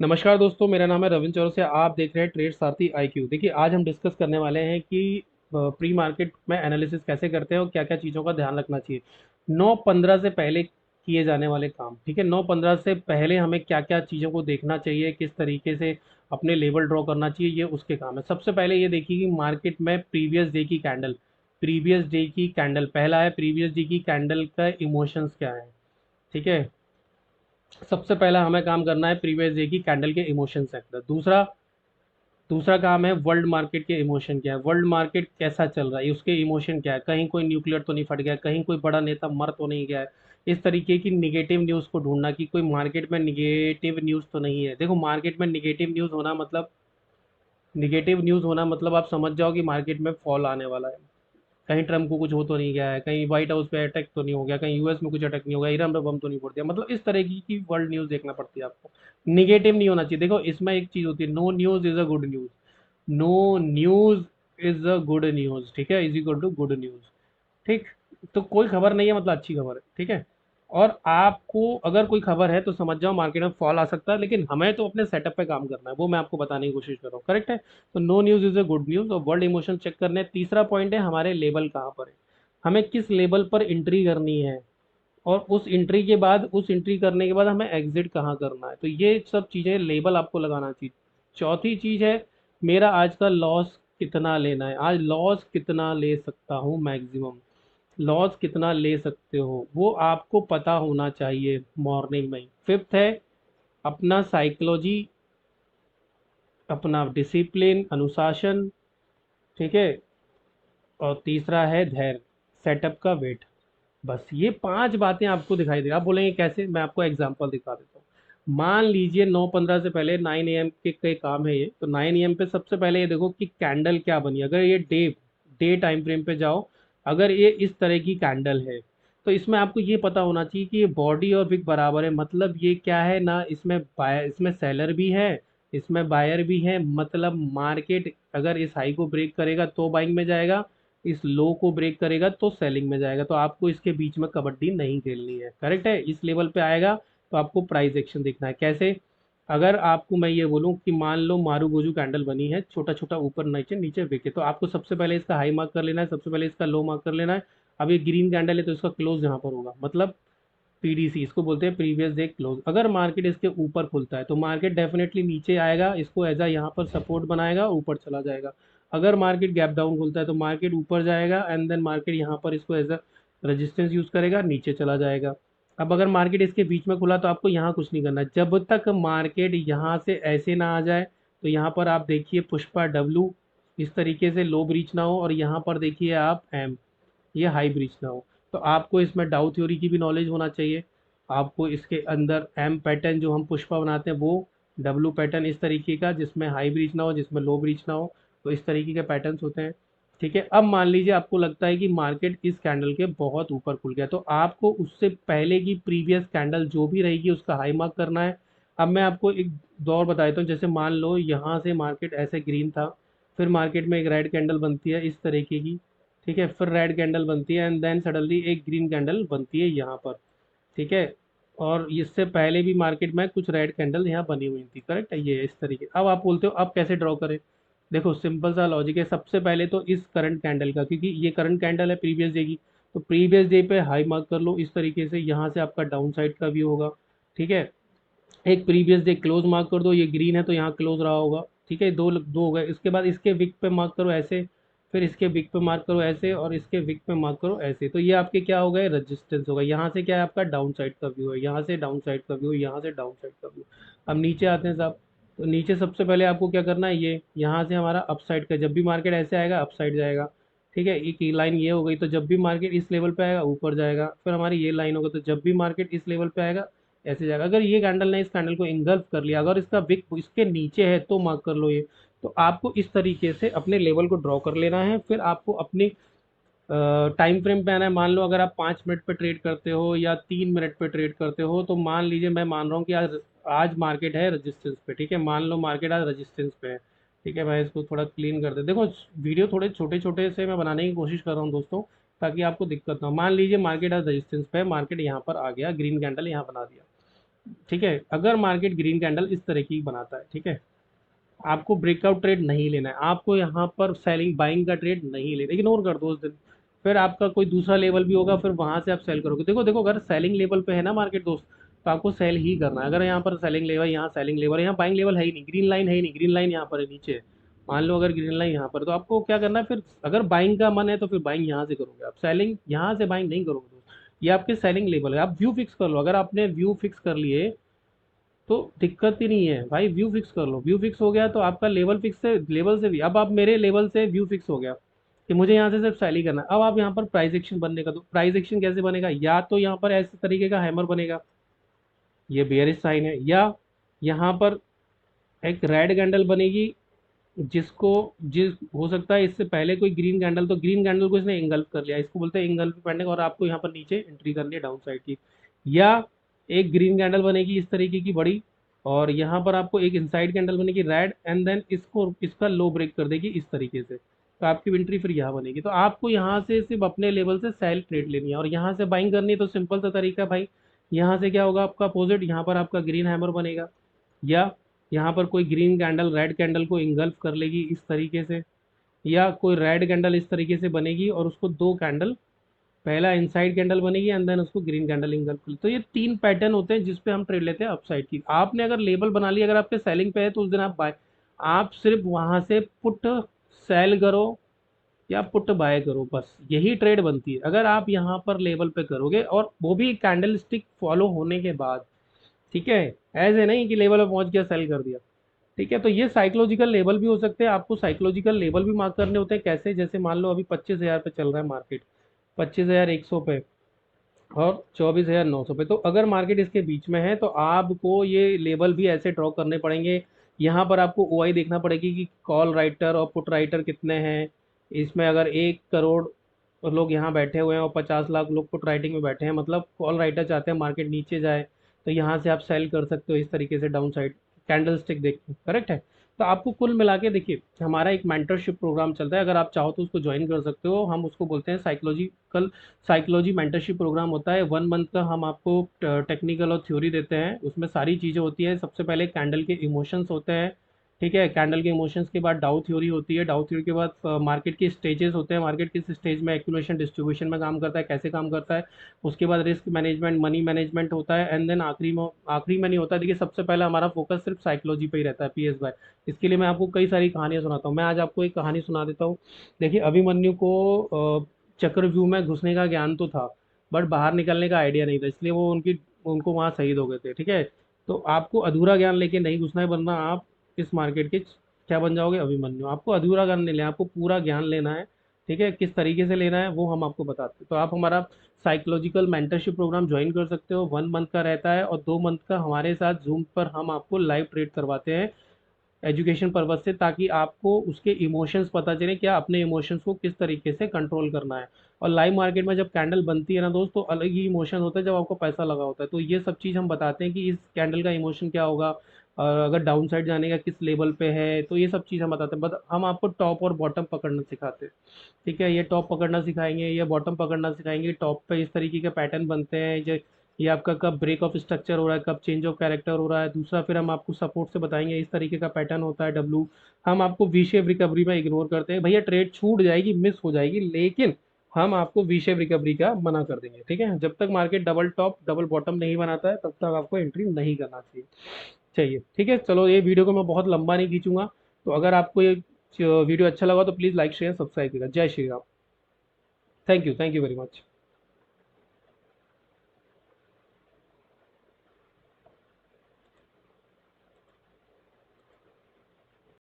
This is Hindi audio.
नमस्कार दोस्तों, मेरा नाम है रविंद्र चौरसिया। आप देख रहे हैं ट्रेड सारथी IQ। देखिए, आज हम डिस्कस करने वाले हैं कि प्री मार्केट में एनालिसिस कैसे करते हैं और क्या क्या चीज़ों का ध्यान रखना चाहिए। 9:15 से पहले किए जाने वाले काम, ठीक है। 9:15 से पहले हमें क्या क्या चीज़ों को देखना चाहिए, किस तरीके से अपने लेवल ड्रॉ करना चाहिए, ये उसके काम है। सबसे पहले ये देखिए कि मार्केट में प्रीवियस डे की कैंडल पहला है। प्रीवियस डे की कैंडल का इमोशंस क्या है, ठीक है। सबसे पहला हमें काम करना है प्रीवियस डे की कैंडल के इमोशन सेक्टर। दूसरा दूसरा काम है वर्ल्ड मार्केट के इमोशन क्या है, वर्ल्ड मार्केट कैसा चल रहा है, उसके इमोशन क्या है। कहीं कोई न्यूक्लियर तो नहीं फट गया, कहीं कोई बड़ा नेता मर तो नहीं गया है। इस तरीके की निगेटिव न्यूज़ को ढूंढना कि कोई मार्केट में निगेटिव न्यूज़ तो नहीं है। देखो, मार्केट में निगेटिव न्यूज़ होना मतलब आप समझ जाओ कि मार्केट में फॉल आने वाला है। कहीं ट्रम्प को कुछ हो तो नहीं गया है, कहीं व्हाइट हाउस पे अटैक तो नहीं हो गया, कहीं यूएस में कुछ अटैक नहीं हो गया, ईरान पे बम तो नहीं फोड़ दिया। मतलब इस तरह की वर्ल्ड न्यूज़ देखना पड़ती है आपको। निगेटिव नहीं होना चाहिए। देखो, इसमें एक चीज़ होती है, no news is a good news. No news is a good news, ठीक है, is equal to good news. ठीक। तो कोई खबर नहीं है मतलब अच्छी खबर है, ठीक है। और आपको अगर कोई खबर है तो समझ जाओ मार्केट में फॉल आ सकता है, लेकिन हमें तो अपने सेटअप पे काम करना है, वो मैं आपको बताने की कोशिश कर रहा हूँ, करेक्ट है। तो no news is a good news और वर्ल्ड इमोशन चेक करने हैं। तीसरा पॉइंट है हमारे लेवल कहाँ पर है, हमें किस लेवल पर एंट्री करनी है, और उस एंट्री करने के बाद हमें एग्जिट कहाँ करना है। तो ये सब चीज़ें लेबल आपको लगाना चाहिए। चौथी चीज़ है मेरा आज का लॉस कितना लेना है, आज लॉस कितना ले सकता हूँ मैक्सिमम, लॉस कितना ले सकते हो वो आपको पता होना चाहिए मॉर्निंग में ही। फिफ्थ है अपना साइकोलॉजी, अपना डिसिप्लिन, अनुशासन, ठीक है। और तीसरा है धैर्य, सेटअप का वेट। बस ये 5 बातें आपको दिखाई दे। आप बोलेंगे कैसे, मैं आपको एग्जांपल दिखा देता हूँ। मान लीजिए 9:15 से पहले 9 AM के काम है ये, तो 9 AM पे सबसे पहले ये देखो कि कैंडल क्या बनी। अगर ये डे डे टाइम फ्रेम पे जाओ, अगर ये इस तरह की कैंडल है, तो इसमें आपको ये पता होना चाहिए कि ये बॉडी और विक बराबर है। मतलब ये क्या है ना, इसमें सेलर भी है, इसमें बायर भी है। मतलब मार्केट अगर इस हाई को ब्रेक करेगा तो बाइंग में जाएगा, इस लो को ब्रेक करेगा तो सेलिंग में जाएगा। तो आपको इसके बीच में कबड्डी नहीं खेलनी है, करेक्ट है। इस लेवल पे आएगा तो आपको प्राइस एक्शन देखना है। कैसे, अगर आपको मैं ये बोलूं कि मान लो मारू गोजू कैंडल बनी है, छोटा छोटा ऊपर नीचे नीचे विके, तो आपको सबसे पहले इसका हाई मार्क कर लेना है, सबसे पहले इसका लो मार्क कर लेना है। अब ये ग्रीन कैंडल है तो इसका क्लोज यहाँ पर होगा, मतलब PDC, इसको बोलते हैं प्रीवियस डे क्लोज। अगर मार्केट इसके ऊपर खुलता है तो मार्केट डेफिनेटली नीचे आएगा, इसको एज अ यहाँ पर सपोर्ट बनाएगा, ऊपर चला जाएगा। अगर मार्केट गैप डाउन खुलता है तो मार्केट ऊपर जाएगा एंड देन मार्केट यहाँ पर इसको एज अ रेजिस्टेंस यूज करेगा, नीचे चला जाएगा। अब अगर मार्केट इसके बीच में खुला तो आपको यहाँ कुछ नहीं करना है। जब तक मार्केट यहाँ से ऐसे ना आ जाए, तो यहाँ पर आप देखिए पुष्पा W इस तरीके से लो ब्रीच ना हो, और यहाँ पर देखिए आप M, ये हाई ब्रीच ना हो। तो आपको इसमें डाउ थ्योरी की भी नॉलेज होना चाहिए। आपको इसके अंदर M पैटर्न जो हम पुष्पा बनाते हैं वो, W पैटर्न इस तरीके का जिसमें हाई ब्रीच ना हो, जिसमें लो ब्रीच ना हो, तो इस तरीके के पैटर्न्स होते हैं, ठीक है। अब मान लीजिए आपको लगता है कि मार्केट इस कैंडल के बहुत ऊपर खुल गया, तो आपको उससे पहले की प्रीवियस कैंडल जो भी रहेगी उसका हाई मार्क करना है। अब मैं आपको एक दौर बता देता हूँ। जैसे मान लो यहाँ से मार्केट ऐसे ग्रीन था, फिर मार्केट में एक रेड कैंडल बनती है इस तरीके की, ठीक है, फिर रेड कैंडल बनती है एंड देन सडनली एक ग्रीन कैंडल बनती है यहाँ पर, ठीक है। और इससे पहले भी मार्केट में कुछ रेड कैंडल यहाँ बनी हुई थी, करेक्ट है, ये इस तरीके। अब आप बोलते हो अब कैसे ड्रॉ करें। देखो, सिंपल सा लॉजिक है। सबसे पहले तो इस करंट कैंडल का, क्योंकि ये करंट कैंडल है प्रीवियस डे की, तो प्रीवियस डे पे हाई मार्क कर लो इस तरीके से, यहाँ से आपका डाउन साइड का व्यू होगा, ठीक है। एक प्रीवियस डे क्लोज मार्क कर दो, ये ग्रीन है तो यहाँ क्लोज रहा होगा, ठीक है। दो दो हो गए। इसके बाद इसके विक पे मार्क करो ऐसे, फिर इसके विक पे मार्क करो ऐसे, और इसके विक पे मार्क करो ऐसे। तो ये आपके क्या हो गए, रेजिस्टेंस हो गए। यहाँ से क्या है, आपका डाउन साइड का व्यू है, यहाँ से डाउन साइड का व्यू, यहाँ से डाउन साइड का व्यू। अब नीचे आते हैं साहब। तो नीचे सबसे पहले आपको क्या करना है, ये यहाँ से हमारा अप साइड का, जब भी मार्केट ऐसे आएगा अप साइड जाएगा, ठीक है। एक लाइन ये हो गई, तो जब भी मार्केट इस लेवल पे आएगा ऊपर जाएगा। फिर हमारी ये लाइन होगा, तो जब भी मार्केट इस लेवल पे आएगा ऐसे जाएगा। अगर ये कैंडल ने इस कैंडल को इंगल्फ कर लिया, अगर इसका विक इसके नीचे है तो मार्क कर लो ये। तो आपको इस तरीके से अपने लेवल को ड्रॉ कर लेना है। फिर आपको अपनी टाइम फ्रेम पे आना है। मान लो अगर आप 5 मिनट पे ट्रेड करते हो या 3 मिनट पे ट्रेड करते हो, तो मान लीजिए मैं मान रहा हूँ कि आज आज मार्केट है रजिस्टेंस पे, ठीक है। मान लो मार्केट आज रजिस्टेंस पे है, ठीक है। मैं इसको थोड़ा क्लीन कर दे। देखो, वीडियो थोड़े छोटे छोटे से मैं बनाने की कोशिश कर रहा हूँ दोस्तों, ताकि आपको दिक्कत ना हो। मान लीजिए मार्केट आज रजिस्टेंस पे है, मार्केट यहाँ पर आ गया, ग्रीन कैंडल यहाँ बना दिया, ठीक है, अगर मार्केट ग्रीन कैंडल इस तरह की बनाता है, ठीक है, आपको ब्रेकआउट ट्रेड नहीं लेना है, आपको यहाँ पर सेलिंग बाइंग का ट्रेड नहीं लेना, इग्नोर कर दो उस दिन। फिर आपका कोई दूसरा लेवल भी होगा, फिर वहां से आप सेल करोगे। देखो देखो, अगर सेलिंग लेवल पे है ना मार्केट दोस्त, तो आपको सेल ही करना है। अगर यहाँ पर सेलिंग लेवल, यहाँ सेलिंग लेवल, यहाँ बाइंग लेवल है ही नहीं, ग्रीन लाइन है ही नहीं, ग्रीन लाइन यहाँ पर है नीचे, मान लो अगर ग्रीन लाइन यहाँ पर है, तो आपको क्या करना है फिर, अगर बाइंग का मन है तो फिर बाइंग यहाँ से करोगे, आप सेलिंग यहाँ से बाइंग नहीं करोगे दोस्त। ये आपके सेलिंग लेवल है, आप व्यू फिक्स कर लो। अगर आपने व्यू फिक्स कर लिए तो दिक्कत ही नहीं है भाई, व्यू फिक्स कर लो। व्यू फिक्स हो गया तो आपका लेवल फिक्स से, लेवल से भी, अब आप मेरे लेवल से व्यू फिक्स हो गया कि मुझे यहाँ से सिर्फ सेल ही करना है। अब आप यहाँ पर प्राइस एक्शन बनने का, तो प्राइस एक्शन कैसे बनेगा, या तो यहाँ पर ऐसे तरीके का हैमर बनेगा, ये बेयरिश साइन है, या यहाँ पर एक रेड कैंडल बनेगी, जिसको, जिस हो सकता है इससे पहले कोई ग्रीन कैंडल, तो ग्रीन कैंडल को इसने इंगल्फ कर लिया, इसको बोलते हैं इंगल्फ पेंडिंग, और आपको यहाँ पर नीचे एंट्री करनी है डाउन साइड की। या एक ग्रीन कैंडल बनेगी इस तरीके की बड़ी, और यहाँ पर आपको एक इनसाइड कैंडल बनेगी रेड, एंड देन इसको, इसका लो ब्रेक कर देगी इस तरीके से, तो आपकी एंट्री फिर यहाँ बनेगी। तो आपको यहाँ से सिर्फ अपने लेवल से सेल ट्रेड लेनी है, और यहाँ से बाइंग करनी है, तो सिंपल सा तरीका है भाई, यहाँ से क्या होगा आपका अपोजिट, यहाँ पर आपका ग्रीन हैमर बनेगा, या यहाँ पर कोई ग्रीन कैंडल रेड कैंडल को इंगल्फ कर लेगी इस तरीके से, या कोई रेड कैंडल इस तरीके से बनेगी और उसको दो कैंडल, पहला इनसाइड कैंडल बनेगी एंड देन उसको ग्रीन कैंडल इंगल्फ कर। तो ये तीन पैटर्न होते हैं जिसपे हम ट्रेड लेते हैं अपसाइड की। आपने अगर लेबल बना लिया, अगर आपके सेलिंग पे है तो उस दिन आप बाय, आप सिर्फ वहां से पुट सेल करो या पुट बाय करो, बस यही ट्रेड बनती है। अगर आप यहाँ पर लेवल पे करोगे, और वो भी कैंडल स्टिक फॉलो होने के बाद, ठीक है, ऐसे नहीं कि लेवल पे पहुंच गया सेल कर दिया। ठीक है, तो ये साइकोलॉजिकल लेवल भी हो सकते हैं, आपको साइकोलॉजिकल लेवल भी मार्क करने होते हैं। कैसे, जैसे मान लो अभी 25,000 पे चल रहा है मार्केट, 25,100 पे और 24,900 पे, तो अगर मार्केट इसके बीच में है तो आपको ये लेवल भी ऐसे ड्रॉ करने पड़ेंगे। यहाँ पर आपको ओआई देखना पड़ेगी कि कॉल राइटर और पुट राइटर कितने हैं इसमें। अगर 1 करोड़ लोग यहाँ बैठे हुए हैं और 50 लाख लोग पुट राइटिंग में बैठे हैं, मतलब कॉल राइटर चाहते हैं मार्केट नीचे जाए, तो यहाँ से आप सेल कर सकते हो इस तरीके से डाउन साइड कैंडल स्टिक देख के, करेक्ट है। तो आपको कुल मिला के देखिए, हमारा एक मेंटरशिप प्रोग्राम चलता है, अगर आप चाहो तो उसको ज्वाइन कर सकते हो। हम उसको बोलते हैं साइकोलॉजी मेंटरशिप प्रोग्राम होता है 1 मंथ का। हम आपको टेक्निकल और थ्योरी देते हैं, उसमें सारी चीज़ें होती है। सबसे पहले कैंडल के इमोशंस होते हैं, ठीक है, कैंडल के इमोशंस के बाद डाउ थ्योरी होती है, डाउ थ्योरी के बाद मार्केट के स्टेजेस होते हैं, मार्केट किस स्टेज में एक्यूमुलेशन डिस्ट्रीब्यूशन में काम करता है, कैसे काम करता है। उसके बाद रिस्क मैनेजमेंट, मनी मैनेजमेंट होता है, एंड देन आखिरी में नहीं होता है। देखिए, सबसे पहले हमारा फोकस सिर्फ साइकोलॉजी पे ही रहता है, पीएस बाय। इसके लिए मैं आपको कई सारी कहानियां सुनाता हूँ। मैं आज आपको एक कहानी सुना देता हूँ। देखिए, अभिमन्यु को चक्रव्यूह में घुसने का ज्ञान तो था, बट बाहर निकलने का आइडिया नहीं था, इसलिए वो उनको वहाँ शहीद हो गए थे, ठीक है। तो आपको अधूरा ज्ञान लेके नहीं घुसना है, वरना आप इस मार्केट के क्या बन जाओगे, अभिमन्यु। आपको अधूरा ज्ञान नहीं लेना, आपको पूरा ज्ञान लेना है, ठीक है। किस तरीके से लेना है वो हम आपको बताते हैं। तो आप हमारा साइकोलॉजिकल मेंटरशिप प्रोग्राम ज्वाइन कर सकते हो, 1 मंथ का रहता है, और 2 मंथ का हमारे साथ जूम पर हम आपको लाइव ट्रेड करवाते हैं एजुकेशन पर्पज से, ताकि आपको उसके इमोशंस पता चले, क्या अपने इमोशंस को किस तरीके से कंट्रोल करना है। और लाइव मार्केट में जब कैंडल बनती है ना दोस्तों, अलग ही इमोशन होता है जब आपको पैसा लगा होता है। तो ये सब चीज़ हम बताते हैं कि इस कैंडल का इमोशन क्या होगा, और अगर डाउन साइड जाने का किस लेवल पे है, तो ये सब चीज़ हम बताते हैं। बट हम आपको टॉप और बॉटम पकड़ना सिखाते हैं, ठीक है। ये टॉप पकड़ना सिखाएंगे, ये बॉटम पकड़ना सिखाएंगे। टॉप पे इस तरीके के पैटर्न बनते हैं, जो ये आपका कब ब्रेक ऑफ स्ट्रक्चर हो रहा है, कब चेंज ऑफ कैरेक्टर हो रहा है। दूसरा, फिर हम आपको सपोर्ट से बताएंगे इस तरीके का पैटर्न होता है डब्लू। हम आपको वी शेप रिकवरी में इग्नोर करते हैं, भैया ट्रेड छूट जाएगी, मिस हो जाएगी, लेकिन हम आपको वी शेप रिकवरी का मना कर देंगे, ठीक है। जब तक market double top double bottom नहीं बनाता है, तब तक आपको एंट्री नहीं करना चाहिए, ठीक है। चलो, ये वीडियो को मैं बहुत लंबा नहीं खींचूंगा। तो अगर आपको ये वीडियो अच्छा लगा तो प्लीज़ लाइक शेयर सब्सक्राइब करेगा। जय Shri Ram. Thank you very much.